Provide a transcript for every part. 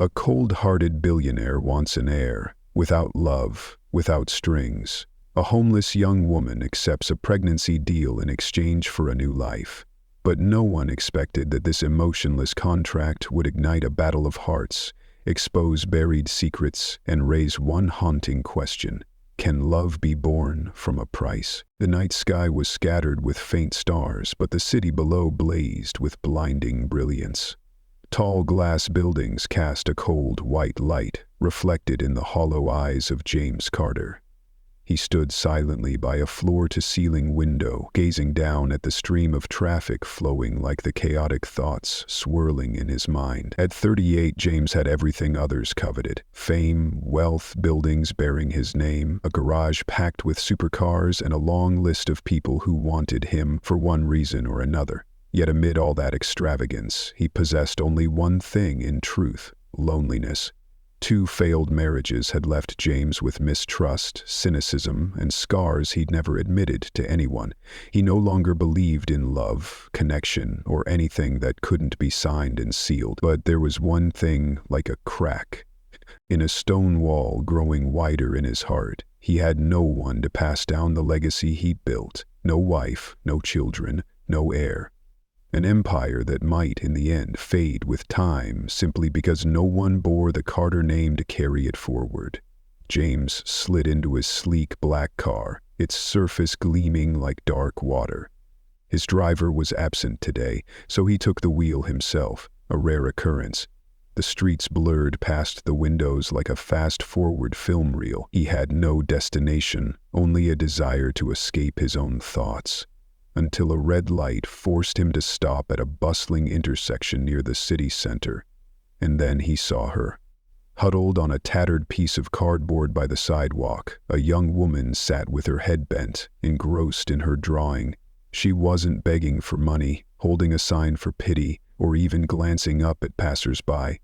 A cold-hearted billionaire wants an heir, without love, without strings. A homeless young woman accepts a pregnancy deal in exchange for a new life. But no one expected that this emotionless contract would ignite a battle of hearts, expose buried secrets, and raise one haunting question. Can love be born from a price? The night sky was scattered with faint stars, but the city below blazed with blinding brilliance. Tall glass buildings cast a cold white light, reflected in the hollow eyes of James Carter. He stood silently by a floor-to-ceiling window, gazing down at the stream of traffic flowing like the chaotic thoughts swirling in his mind. At 38, James had everything others coveted: fame, wealth, buildings bearing his name, a garage packed with supercars, and a long list of people who wanted him for one reason or another. Yet amid all that extravagance, he possessed only one thing in truth: loneliness. 2 failed marriages had left James with mistrust, cynicism, and scars he'd never admitted to anyone. He no longer believed in love, connection, or anything that couldn't be signed and sealed. But there was one thing like a crack in a stone wall growing wider in his heart. He had no one to pass down the legacy he'd built. No wife, no children, no heir. An empire that might, in the end, fade with time simply because no one bore the Carter name to carry it forward. James slid into his sleek black car, its surface gleaming like dark water. His driver was absent today, so he took the wheel himself, a rare occurrence. The streets blurred past the windows like a fast-forward film reel. He had no destination, only a desire to escape his own thoughts. Until a red light forced him to stop at a bustling intersection near the city center. And then he saw her. Huddled on a tattered piece of cardboard by the sidewalk, a young woman sat with her head bent, engrossed in her drawing. She wasn't begging for money, holding a sign for pity, or even glancing up at passers-by.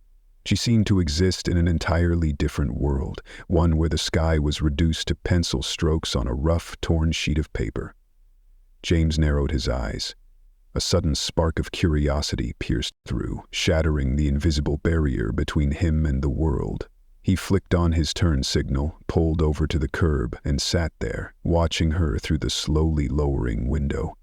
She seemed to exist in an entirely different world, one where the sky was reduced to pencil strokes on a rough, torn sheet of paper. James narrowed his eyes. A sudden spark of curiosity pierced through, shattering the invisible barrier between him and the world. He flicked on his turn signal, pulled over to the curb, and sat there, watching her through the slowly lowering window.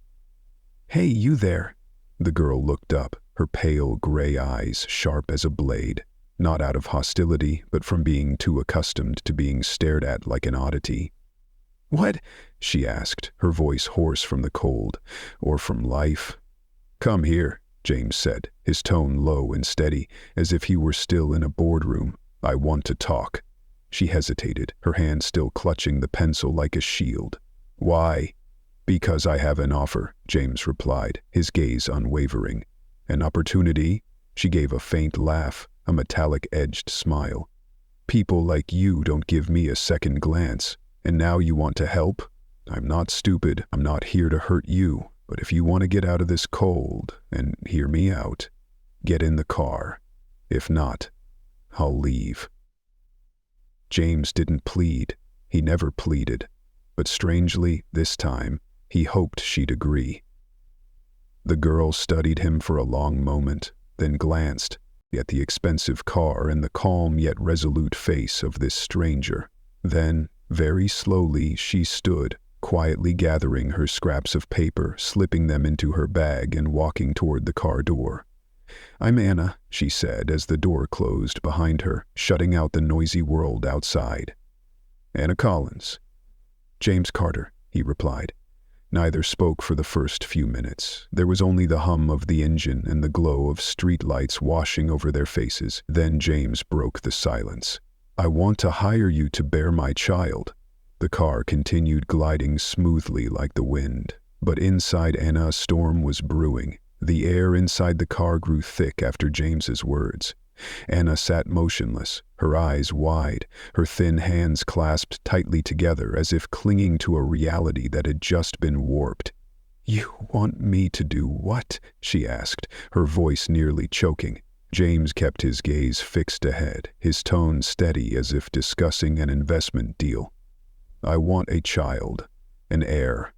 "Hey, you there!" The girl looked up, her pale gray eyes sharp as a blade, not out of hostility, but from being too accustomed to being stared at like an oddity. "What?" she asked, her voice hoarse from the cold, or from life. "Come here," James said, his tone low and steady, as if he were still in a boardroom. "I want to talk." She hesitated, her hand still clutching the pencil like a shield. "Why?" "Because I have an offer," James replied, his gaze unwavering. "An opportunity?" She gave a faint laugh, a metallic-edged smile. "People like you don't give me a second glance. And now you want to help? I'm not stupid. I'm not here to hurt you. But if you want to get out of this cold, and hear me out, get in the car. If not, I'll leave." James didn't plead. He never pleaded. But strangely, this time, he hoped she'd agree. The girl studied him for a long moment, then glanced at the expensive car and the calm yet resolute face of this stranger. Then, very slowly, she stood, quietly gathering her scraps of paper, slipping them into her bag and walking toward the car door. "I'm Anna," she said as the door closed behind her, shutting out the noisy world outside. "Anna Collins." "James Carter," he replied. Neither spoke for the first few minutes. There was only the hum of the engine and the glow of street lights washing over their faces. Then James broke the silence. "I want to hire you to bear my child." The car continued gliding smoothly like the wind, but inside Anna a storm was brewing. The air inside the car grew thick after James's words. Anna sat motionless, her eyes wide, her thin hands clasped tightly together as if clinging to a reality that had just been warped. "You want me to do what?" she asked, her voice nearly choking. James kept his gaze fixed ahead, his tone steady as if discussing an investment deal. "I want a child, an heir.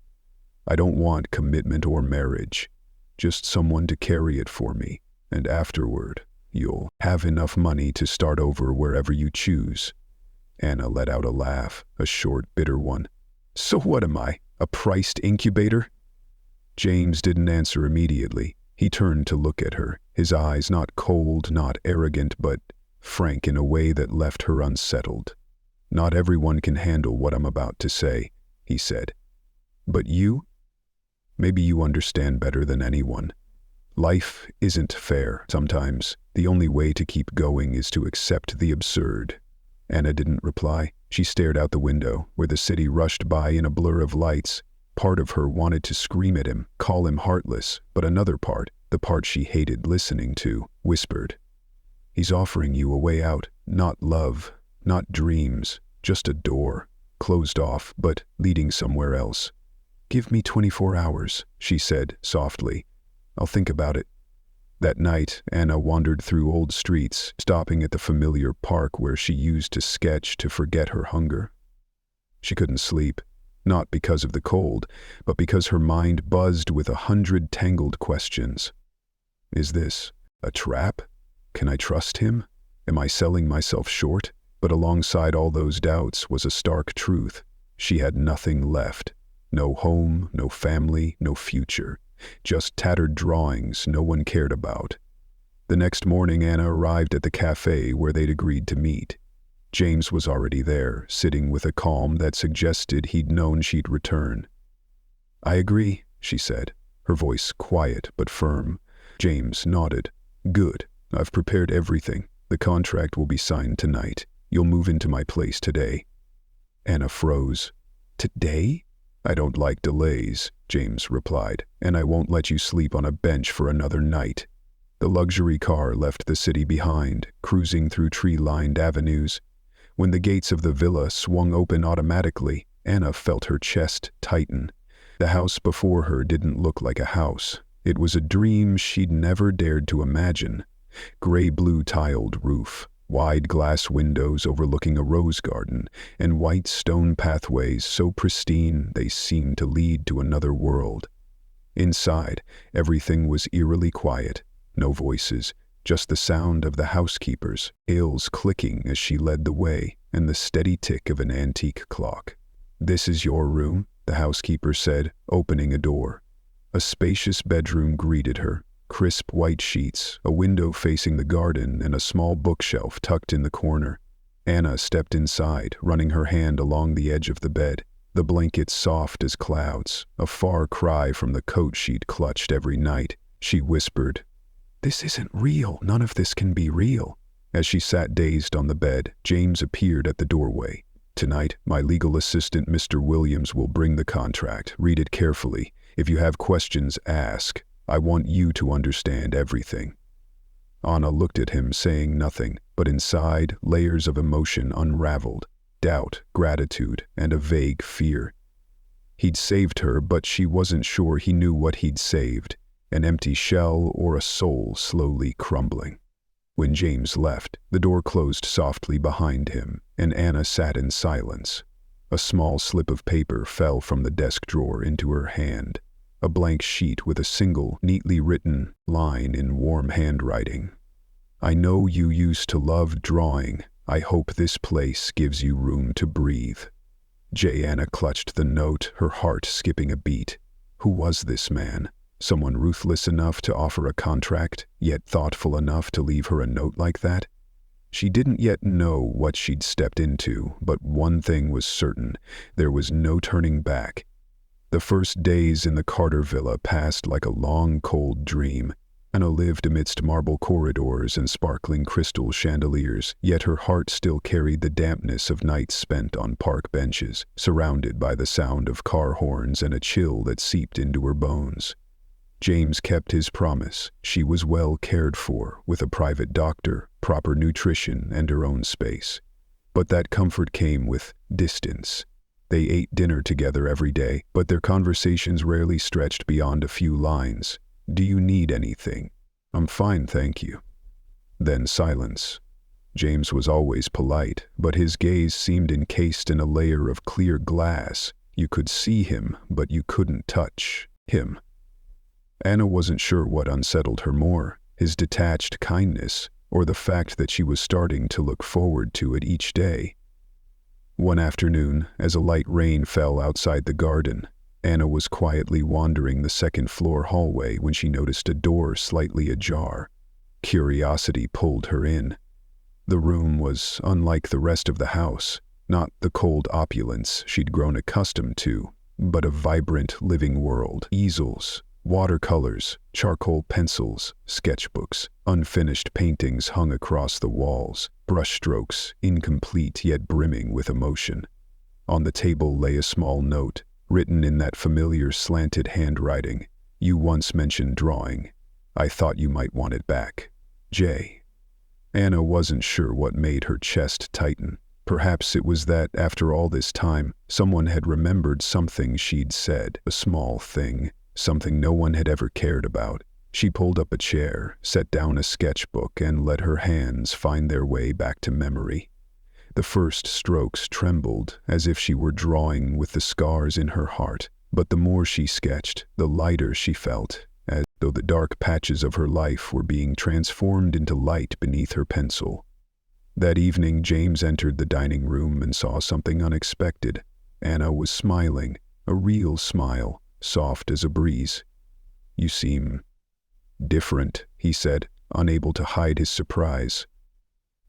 I don't want commitment or marriage, just someone to carry it for me, and afterward, You'll have enough money to start over wherever you choose." Anna let out a laugh, a short, bitter one. "So what am I, a priced incubator?" James didn't answer immediately. He turned to look at her, his eyes not cold, not arrogant, but frank in a way that left her unsettled. "Not everyone can handle what I'm about to say," he said. "But you? Maybe you understand better than anyone. Life isn't fair. Sometimes the only way to keep going is to accept the absurd." Anna didn't reply. She stared out the window, where the city rushed by in a blur of lights. Part of her wanted to scream at him, call him heartless, but another part, the part she hated listening to, whispered, "He's offering you a way out, not love, not dreams, just a door, closed off, but leading somewhere else." "Give me 24 hours, she said softly. "I'll think about it." That night, Anna wandered through old streets, stopping at the familiar park where she used to sketch to forget her hunger. She couldn't sleep, not because of the cold, but because her mind buzzed with 100 tangled questions. Is this a trap? Can I trust him? Am I selling myself short? But alongside all those doubts was a stark truth. She had nothing left. No home, no family, no future. Just tattered drawings no one cared about. The next morning, Anna arrived at the cafe where they'd agreed to meet. James was already there, sitting with a calm that suggested he'd known she'd return. "I agree," she said, her voice quiet but firm. James nodded. "Good. I've prepared everything. The contract will be signed tonight. You'll move into my place today." Anna froze. "Today?" "I don't like delays," James replied, "and I won't let you sleep on a bench for another night." The luxury car left the city behind, cruising through tree-lined avenues. When the gates of the villa swung open automatically, Anna felt her chest tighten. The house before her didn't look like a house. It was a dream she'd never dared to imagine. Gray-blue tiled roof, wide glass windows overlooking a rose garden, and white stone pathways so pristine they seemed to lead to another world. Inside, everything was eerily quiet. No voices, just the sound of the housekeeper's pails clicking as she led the way, and the steady tick of an antique clock. "This is your room," the housekeeper said, opening a door. A spacious bedroom greeted her. Crisp white sheets, a window facing the garden, and a small bookshelf tucked in the corner. Anna stepped inside, running her hand along the edge of the bed, the blankets soft as clouds, a far cry from the coat she'd clutched every night. She whispered, "This isn't real. None of this can be real." As she sat dazed on the bed, James appeared at the doorway. "Tonight, my legal assistant, Mr. Williams, will bring the contract. Read it carefully. If you have questions, ask. I want you to understand everything." Anna looked at him, saying nothing, but inside, layers of emotion unraveled. Doubt, gratitude, and a vague fear. He'd saved her, but she wasn't sure he knew what he'd saved. An empty shell or a soul slowly crumbling. When James left, the door closed softly behind him, and Anna sat in silence. A small slip of paper fell from the desk drawer into her hand. A blank sheet with a single, neatly written line in warm handwriting. "I know you used to love drawing. I hope this place gives you room to breathe." Anna clutched the note, her heart skipping a beat. Who was this man? Someone ruthless enough to offer a contract, yet thoughtful enough to leave her a note like that? She didn't yet know what she'd stepped into, but one thing was certain: there was no turning back. The first days in the Carter villa passed like a long, cold dream. Anna lived amidst marble corridors and sparkling crystal chandeliers, yet her heart still carried the dampness of nights spent on park benches, surrounded by the sound of car horns and a chill that seeped into her bones. James kept his promise. She was well cared for, with a private doctor, proper nutrition, and her own space. But that comfort came with distance. They ate dinner together every day, but their conversations rarely stretched beyond a few lines. "Do you need anything?" "I'm fine, thank you." Then silence. James was always polite, but his gaze seemed encased in a layer of clear glass. You could see him, but you couldn't touch him. Anna wasn't sure what unsettled her more, his detached kindness or the fact that she was starting to look forward to it each day. One afternoon, as a light rain fell outside the garden, Anna was quietly wandering the second-floor hallway when she noticed a door slightly ajar. Curiosity pulled her in. The room was unlike the rest of the house, not the cold opulence she'd grown accustomed to, but a vibrant living world. Easels, watercolors, charcoal pencils, sketchbooks, unfinished paintings hung across the walls, brushstrokes incomplete yet brimming with emotion. On the table lay a small note, written in that familiar slanted handwriting. "You once mentioned drawing. I thought you might want it back. J." Anna wasn't sure what made her chest tighten. Perhaps it was that, after all this time, someone had remembered something she'd said, a small thing, something no one had ever cared about. She pulled up a chair, set down a sketchbook, and let her hands find their way back to memory. The first strokes trembled, as if she were drawing with the scars in her heart, but the more she sketched, the lighter she felt, as though the dark patches of her life were being transformed into light beneath her pencil. That evening, James entered the dining room and saw something unexpected. Anna was smiling, a real smile, soft as a breeze. "You seem different," he said, unable to hide his surprise.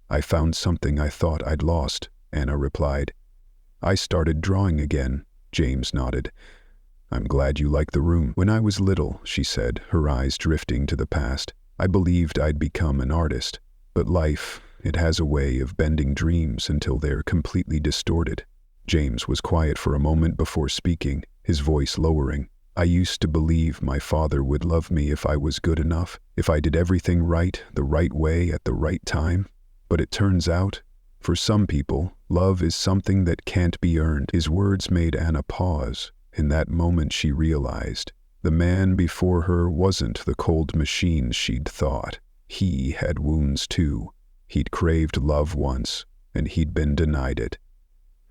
"I found something I thought I'd lost," Anna replied. "I started drawing again," James nodded. "I'm glad you like the room." "When I was little," she said, her eyes drifting to the past, "I believed I'd become an artist. But life, it has a way of bending dreams until they're completely distorted." James was quiet for a moment before speaking, his voice lowering. "I used to believe my father would love me if I was good enough, if I did everything right, the right way, at the right time. But it turns out, for some people, love is something that can't be earned." His words made Anna pause. In that moment she realized, the man before her wasn't the cold machine she'd thought. He had wounds too. He'd craved love once, and he'd been denied it.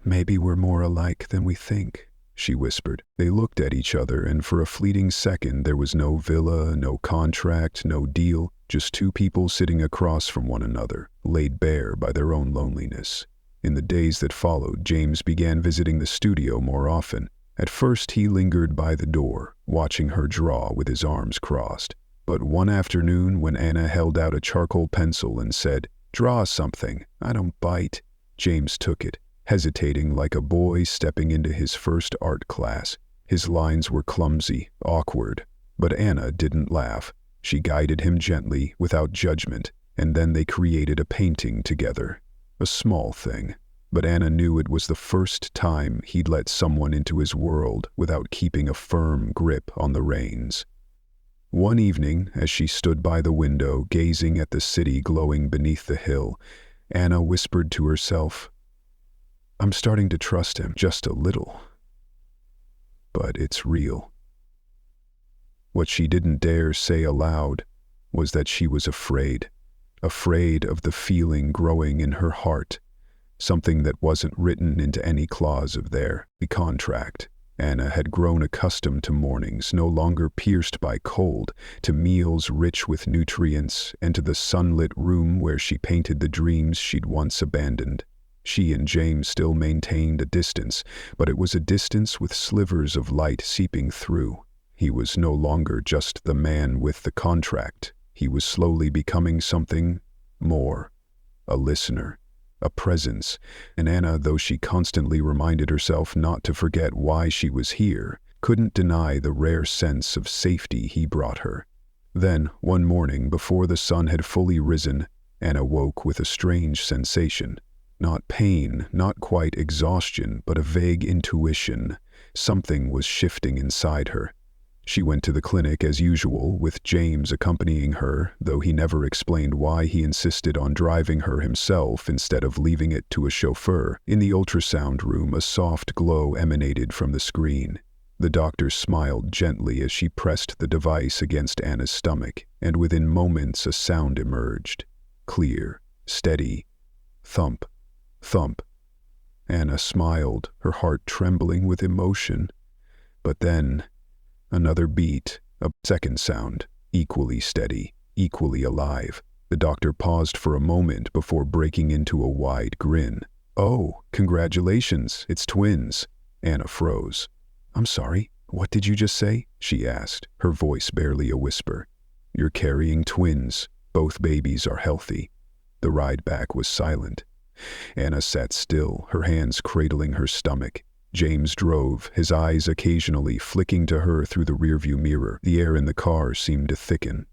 "Maybe we're more alike than we think," she whispered. They looked at each other, and for a fleeting second there was no villa, no contract, no deal, just two people sitting across from one another, laid bare by their own loneliness. In the days that followed, James began visiting the studio more often. At first he lingered by the door, watching her draw with his arms crossed. But one afternoon, when Anna held out a charcoal pencil and said, "Draw something, I don't bite," James took it, hesitating like a boy stepping into his first art class. His lines were clumsy, awkward, but Anna didn't laugh. She guided him gently, without judgment, and then they created a painting together. A small thing, but Anna knew it was the first time he'd let someone into his world without keeping a firm grip on the reins. One evening, as she stood by the window, gazing at the city glowing beneath the hill, Anna whispered to herself, "I'm starting to trust him, just a little. But it's real." What she didn't dare say aloud was that she was afraid of the feeling growing in her heart, something that wasn't written into any clause of their contract. Anna had grown accustomed to mornings no longer pierced by cold, to meals rich with nutrients, and to the sunlit room where she painted the dreams she'd once abandoned. She and James still maintained a distance, but it was a distance with slivers of light seeping through. He was no longer just the man with the contract. He was slowly becoming something more, a listener, a presence, and Anna, though she constantly reminded herself not to forget why she was here, couldn't deny the rare sense of safety he brought her. Then, one morning, before the sun had fully risen, Anna woke with a strange sensation. Not pain, not quite exhaustion, but a vague intuition. Something was shifting inside her. She went to the clinic as usual, with James accompanying her, though he never explained why he insisted on driving her himself instead of leaving it to a chauffeur. In the ultrasound room, a soft glow emanated from the screen. The doctor smiled gently as she pressed the device against Anna's stomach, and within moments a sound emerged. Clear, steady, thump, thump. Anna smiled, her heart trembling with emotion. But then, another beat, a second sound, equally steady, equally alive. The doctor paused for a moment before breaking into a wide grin. "Oh, congratulations, it's twins." Anna froze. "I'm sorry, what did you just say?" she asked, her voice barely a whisper. "You're carrying twins. Both babies are healthy." The ride back was silent. Anna sat still, her hands cradling her stomach. James drove, his eyes occasionally flicking to her through the rearview mirror. The air in the car seemed to thicken.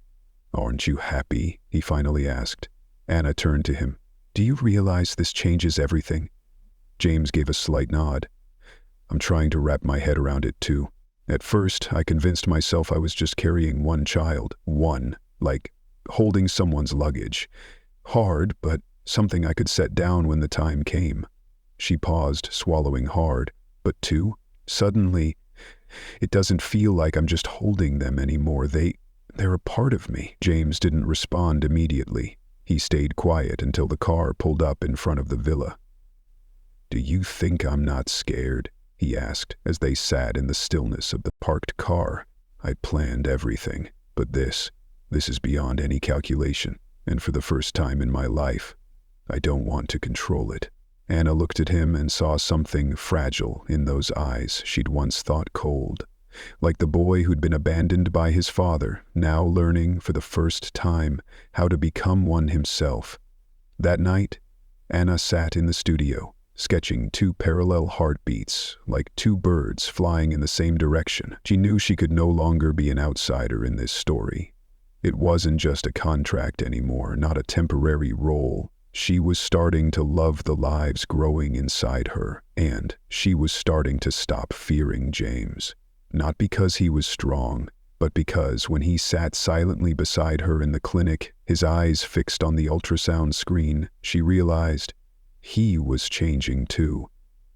"Aren't you happy?" he finally asked. Anna turned to him. "Do you realize this changes everything?" James gave a slight nod. "I'm trying to wrap my head around it too. At first, I convinced myself I was just carrying one child. One, like holding someone's luggage. Hard, but something I could set down when the time came." She paused, swallowing hard. "But two? Suddenly, it doesn't feel like I'm just holding them anymore. They're a part of me." James didn't respond immediately. He stayed quiet until the car pulled up in front of the villa. "Do you think I'm not scared?" he asked as they sat in the stillness of the parked car. "I planned everything, but this is beyond any calculation, and for the first time in my life, I don't want to control it." Anna looked at him and saw something fragile in those eyes she'd once thought cold. Like the boy who'd been abandoned by his father, now learning for the first time how to become one himself. That night, Anna sat in the studio, sketching two parallel heartbeats, like two birds flying in the same direction. She knew she could no longer be an outsider in this story. It wasn't just a contract anymore, not a temporary role. She was starting to love the lives growing inside her, and she was starting to stop fearing James. Not because he was strong, but because when he sat silently beside her in the clinic, his eyes fixed on the ultrasound screen, she realized he was changing too.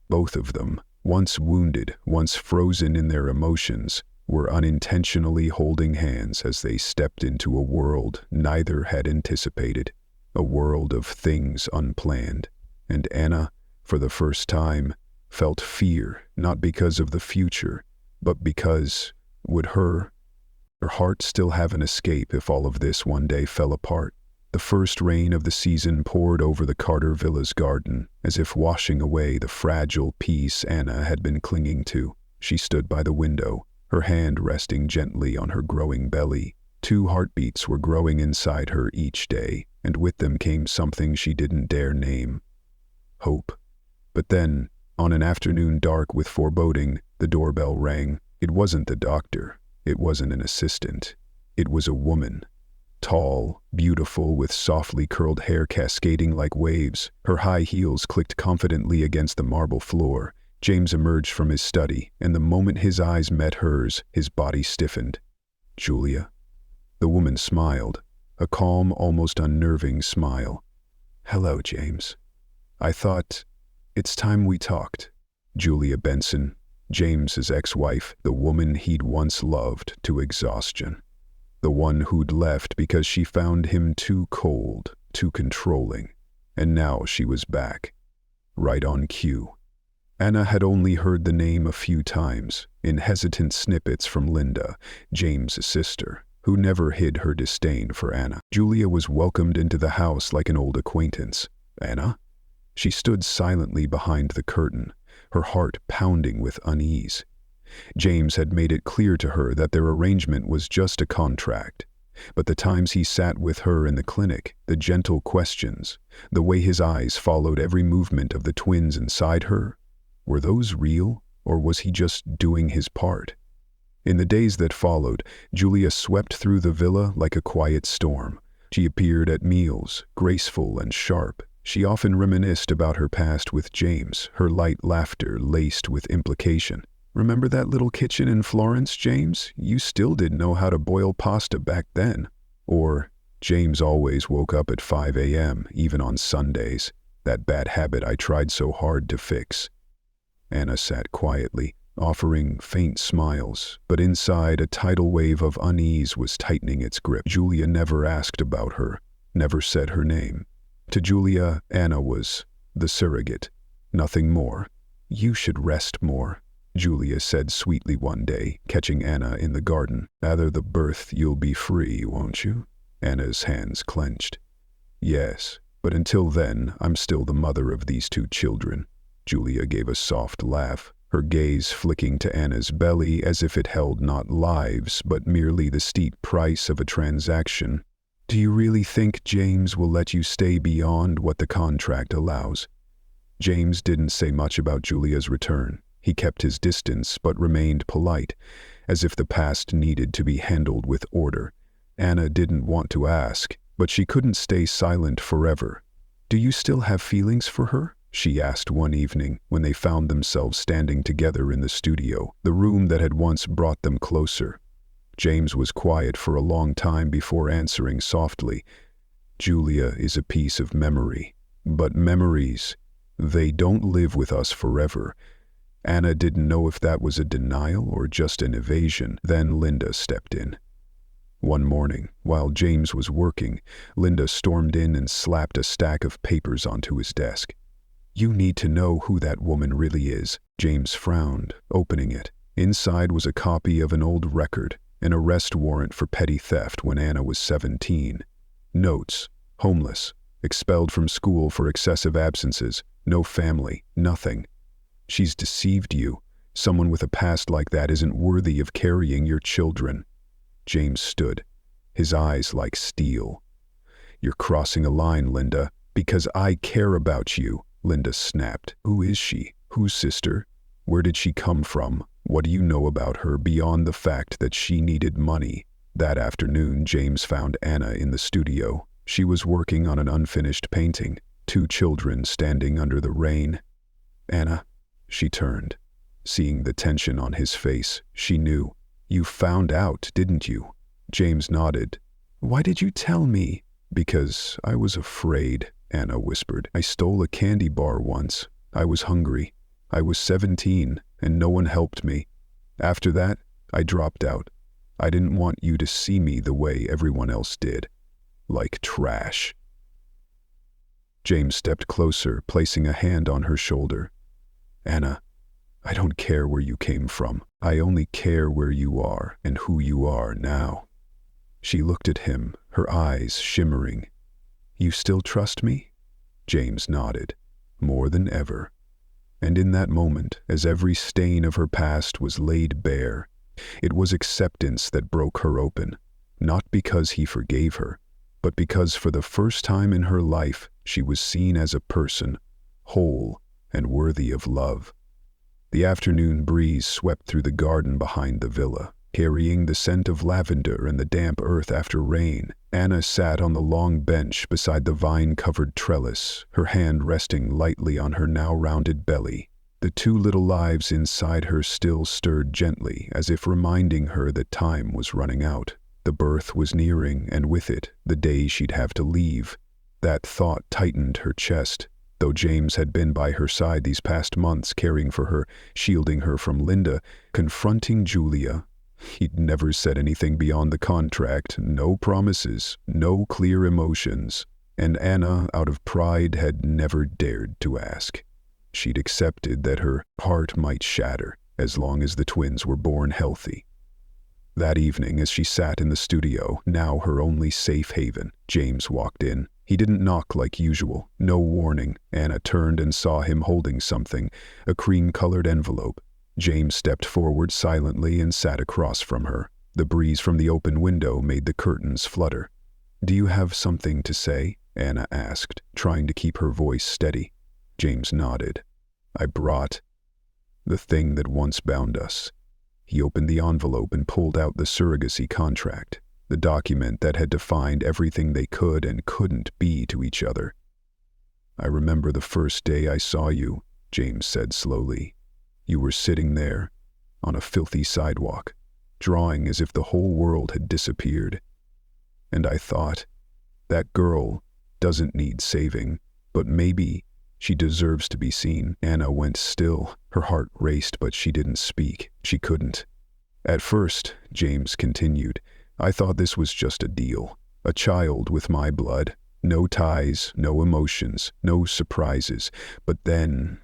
Both of them, once wounded, once frozen in their emotions, were unintentionally holding hands as they stepped into a world neither had anticipated. A world of things unplanned, and Anna, for the first time, felt fear, not because of the future, but because, would her heart still have an escape if all of this one day fell apart? The first rain of the season poured over the Carter Villa's garden, as if washing away the fragile peace Anna had been clinging to. She stood by the window, her hand resting gently on her growing belly. 2 heartbeats were growing inside her each day, and with them came something she didn't dare name: hope. But then, on an afternoon dark with foreboding, the doorbell rang. It wasn't the doctor. It wasn't an assistant. It was a woman. Tall, beautiful, with softly curled hair cascading like waves. Her high heels clicked confidently against the marble floor. James emerged from his study, and the moment his eyes met hers, his body stiffened. "Julia?" The woman smiled, a calm, almost unnerving smile. "Hello, James. I thought, it's time we talked." Julia Benson, James's ex-wife, the woman he'd once loved to exhaustion. The one who'd left because she found him too cold, too controlling. And now she was back, right on cue. Anna had only heard the name a few times, in hesitant snippets from Linda, James's sister, who never hid her disdain for Anna. Julia was welcomed into the house like an old acquaintance. "Anna?" She stood silently behind the curtain, her heart pounding with unease. James had made it clear to her that their arrangement was just a contract. But the times he sat with her in the clinic, the gentle questions, the way his eyes followed every movement of the twins inside her, were those real, or was he just doing his part? In the days that followed, Julia swept through the villa like a quiet storm. She appeared at meals, graceful and sharp. She often reminisced about her past with James, her light laughter laced with implication. "Remember that little kitchen in Florence, James? You still didn't know how to boil pasta back then." Or, "James always woke up at 5 a.m., even on Sundays. That bad habit I tried so hard to fix." Anna sat quietly, offering faint smiles, but inside a tidal wave of unease was tightening its grip. Julia never asked about her, never said her name. To Julia, Anna was the surrogate, nothing more. "You should rest more," Julia said sweetly one day, catching Anna in the garden. "After the birth you'll be free, won't you?" Anna's hands clenched. Yes, but until then, I'm still the mother of these 2 children. Julia gave a soft laugh, her gaze flicking to Anna's belly as if it held not lives, but merely the steep price of a transaction. Do you really think James will let you stay beyond what the contract allows? James didn't say much about Julia's return. He kept his distance, but remained polite, as if the past needed to be handled with order. Anna didn't want to ask, but she couldn't stay silent forever. Do you still have feelings for her? She asked one evening when they found themselves standing together in the studio, the room that had once brought them closer. James was quiet for a long time before answering softly. Julia is a piece of memory. But memories, they don't live with us forever. Anna didn't know if that was a denial or just an evasion. Then Linda stepped in. One morning, while James was working, Linda stormed in and slapped a stack of papers onto his desk. You need to know who that woman really is. James frowned, opening it. Inside was a copy of an old record, an arrest warrant for petty theft when Anna was 17. Notes: homeless, expelled from school for excessive absences, no family, nothing. She's deceived you. Someone with a past like that isn't worthy of carrying your children. James stood, his eyes like steel. You're crossing a line, Linda, because I care about you, Linda snapped. Who is she? Whose sister? Where did she come from? What do you know about her beyond the fact that she needed money? That afternoon, James found Anna in the studio. She was working on an unfinished painting, 2 children standing under the rain. Anna, she turned. Seeing the tension on his face, she knew. You found out, didn't you? James nodded. Why did you tell me? Because I was afraid, Anna whispered. I stole a candy bar once. I was hungry. I was 17, and no one helped me. After that, I dropped out. I didn't want you to see me the way everyone else did. Like trash. James stepped closer, placing a hand on her shoulder. Anna, I don't care where you came from. I only care where you are and who you are now. She looked at him, her eyes shimmering. You still trust me? James nodded. More than ever. And in that moment, as every stain of her past was laid bare, it was acceptance that broke her open, not because he forgave her, but because for the first time in her life she was seen as a person, whole and worthy of love. The afternoon breeze swept through the garden behind the villa, carrying the scent of lavender and the damp earth after rain. Anna sat on the long bench beside the vine-covered trellis, her hand resting lightly on her now rounded belly. The 2 little lives inside her still stirred gently, as if reminding her that time was running out. The birth was nearing, and with it, the day she'd have to leave. That thought tightened her chest. Though James had been by her side these past months, caring for her, shielding her from Linda, confronting Julia, he'd never said anything beyond the contract, no promises, no clear emotions. And Anna, out of pride, had never dared to ask. She'd accepted that her heart might shatter, as long as the twins were born healthy. That evening, as she sat in the studio, now her only safe haven, James walked in. He didn't knock like usual, no warning. Anna turned and saw him holding something, a cream-colored envelope. James stepped forward silently and sat across from her. The breeze from the open window made the curtains flutter. Do you have something to say? Anna asked, trying to keep her voice steady. James nodded. I brought the thing that once bound us. He opened the envelope and pulled out the surrogacy contract, the document that had defined everything they could and couldn't be to each other. I remember the first day I saw you, James said slowly. You were sitting there, on a filthy sidewalk, drawing as if the whole world had disappeared. And I thought, that girl doesn't need saving, but maybe she deserves to be seen. Anna went still. Her heart raced, but she didn't speak. She couldn't. At first, James continued, I thought this was just a deal. A child with my blood. No ties, no emotions, no surprises. But then,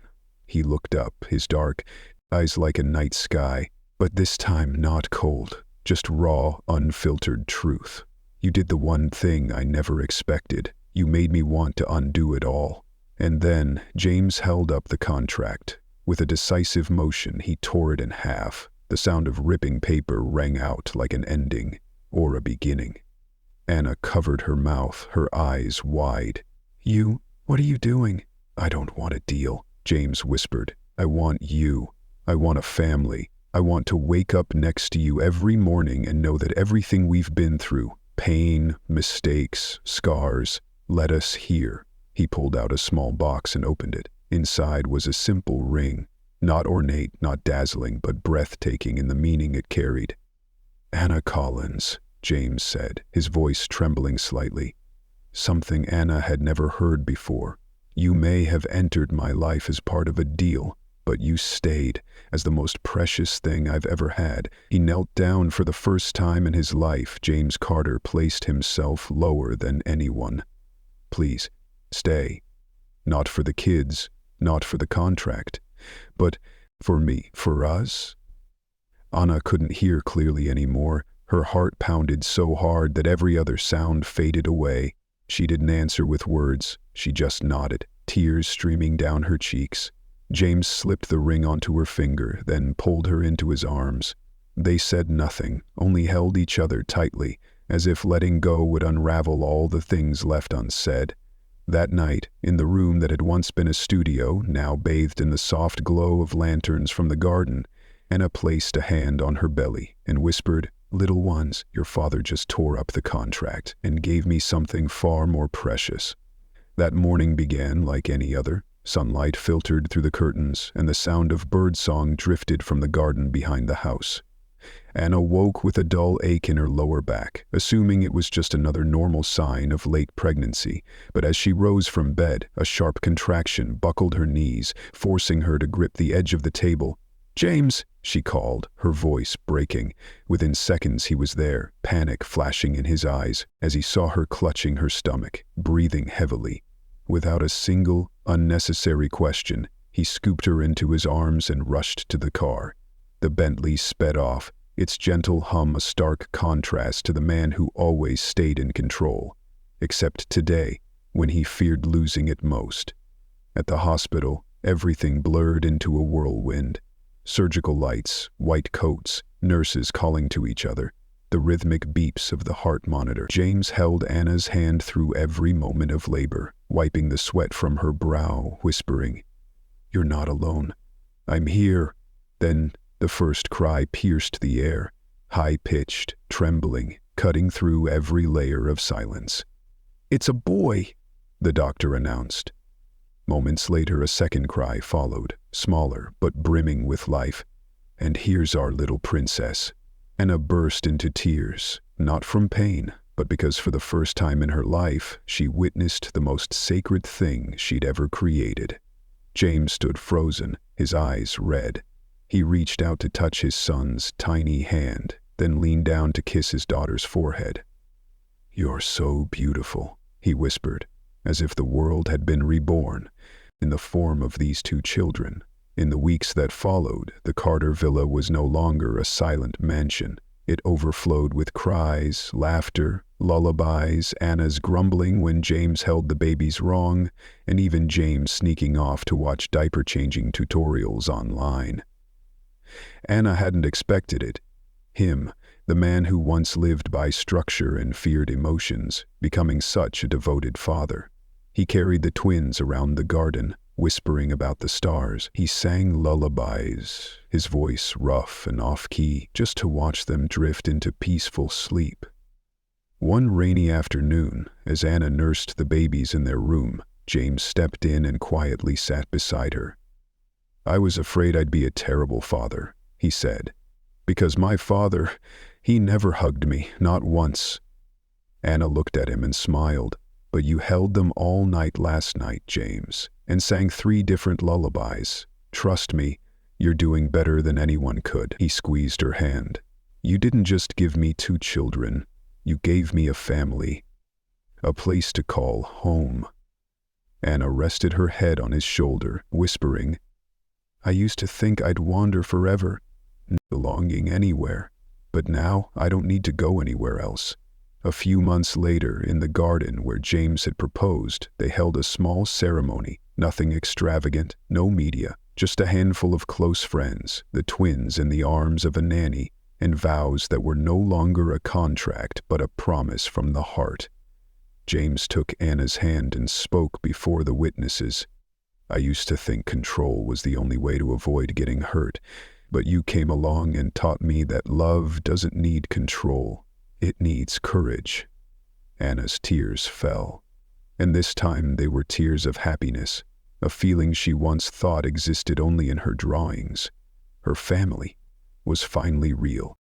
he looked up, his dark eyes like a night sky. But this time not cold, just raw, unfiltered truth. You did the one thing I never expected. You made me want to undo it all." And then James held up the contract. With a decisive motion, he tore it in half. The sound of ripping paper rang out like an ending or a beginning. Anna covered her mouth, her eyes wide. What are you doing?" "I don't want a deal," James whispered. "I want you. I want a family. I want to wake up next to you every morning and know that everything we've been through, pain, mistakes, scars, led us here." He pulled out a small box and opened it. Inside was a simple ring, not ornate, not dazzling, but breathtaking in the meaning it carried. "Anna Collins," James said, his voice trembling slightly. Something Anna had never heard before. "You may have entered my life as part of a deal, but you stayed as the most precious thing I've ever had." He knelt down for the first time in his life. James Carter placed himself lower than anyone. "Please, stay. Not for the kids, not for the contract, but for me, for us." Anna couldn't hear clearly anymore. Her heart pounded so hard that every other sound faded away. She didn't answer with words. She just nodded, tears streaming down her cheeks. James slipped the ring onto her finger, then pulled her into his arms. They said nothing, only held each other tightly, as if letting go would unravel all the things left unsaid. That night, in the room that had once been a studio, now bathed in the soft glow of lanterns from the garden, Anna placed a hand on her belly and whispered, "Little ones, your father just tore up the contract and gave me something far more precious." That morning began like any other. Sunlight filtered through the curtains, and the sound of birdsong drifted from the garden behind the house. Anna woke with a dull ache in her lower back, assuming it was just another normal sign of late pregnancy. But as she rose from bed, a sharp contraction buckled her knees, forcing her to grip the edge of the table. "James!" she called, her voice breaking. Within seconds he was there, panic flashing in his eyes as he saw her clutching her stomach, breathing heavily. Without a single, unnecessary question, he scooped her into his arms and rushed to the car. The Bentley sped off, its gentle hum a stark contrast to the man who always stayed in control, except today, when he feared losing it most. At the hospital, everything blurred into a whirlwind. Surgical lights, white coats, nurses calling to each other, the rhythmic beeps of the heart monitor. James held Anna's hand through every moment of labor, wiping the sweat from her brow, whispering, "You're not alone. I'm here." Then the first cry pierced the air, high-pitched, trembling, cutting through every layer of silence. "It's a boy," the doctor announced. Moments later, a second cry followed, smaller but brimming with life. "And here's our little princess." Anna burst into tears, not from pain, but because for the first time in her life, she witnessed the most sacred thing she'd ever created. James stood frozen, his eyes red. He reached out to touch his son's tiny hand, then leaned down to kiss his daughter's forehead. "You're so beautiful," he whispered, as if the world had been reborn in the form of these two children. In the weeks that followed, the Carter villa was no longer a silent mansion. It overflowed with cries, laughter, lullabies, Anna's grumbling when James held the babies wrong, and even James sneaking off to watch diaper-changing tutorials online. Anna hadn't expected it. Him, the man who once lived by structure and feared emotions, becoming such a devoted father. He carried the twins around the garden, whispering about the stars. He sang lullabies, his voice rough and off-key, just to watch them drift into peaceful sleep. One rainy afternoon, as Anna nursed the babies in their room, James stepped in and quietly sat beside her. "I was afraid I'd be a terrible father," he said, "because my father, he never hugged me, not once." Anna looked at him and smiled. "But you held them all night last night, James, and sang 3 different lullabies. Trust me, you're doing better than anyone could." He squeezed her hand. "You didn't just give me 2 children. You gave me a family. A place to call home." Anna rested her head on his shoulder, whispering, "I used to think I'd wander forever, not belonging anywhere. But now I don't need to go anywhere else. A few months later, in the garden where James had proposed, they held a small ceremony, nothing extravagant, no media, just a handful of close friends, the twins in the arms of a nanny, and vows that were no longer a contract but a promise from the heart. James took Anna's hand and spoke before the witnesses. "I used to think control was the only way to avoid getting hurt, but you came along and taught me that love doesn't need control. It needs courage." Anna's tears fell, and this time they were tears of happiness, a feeling she once thought existed only in her drawings. Her family was finally real.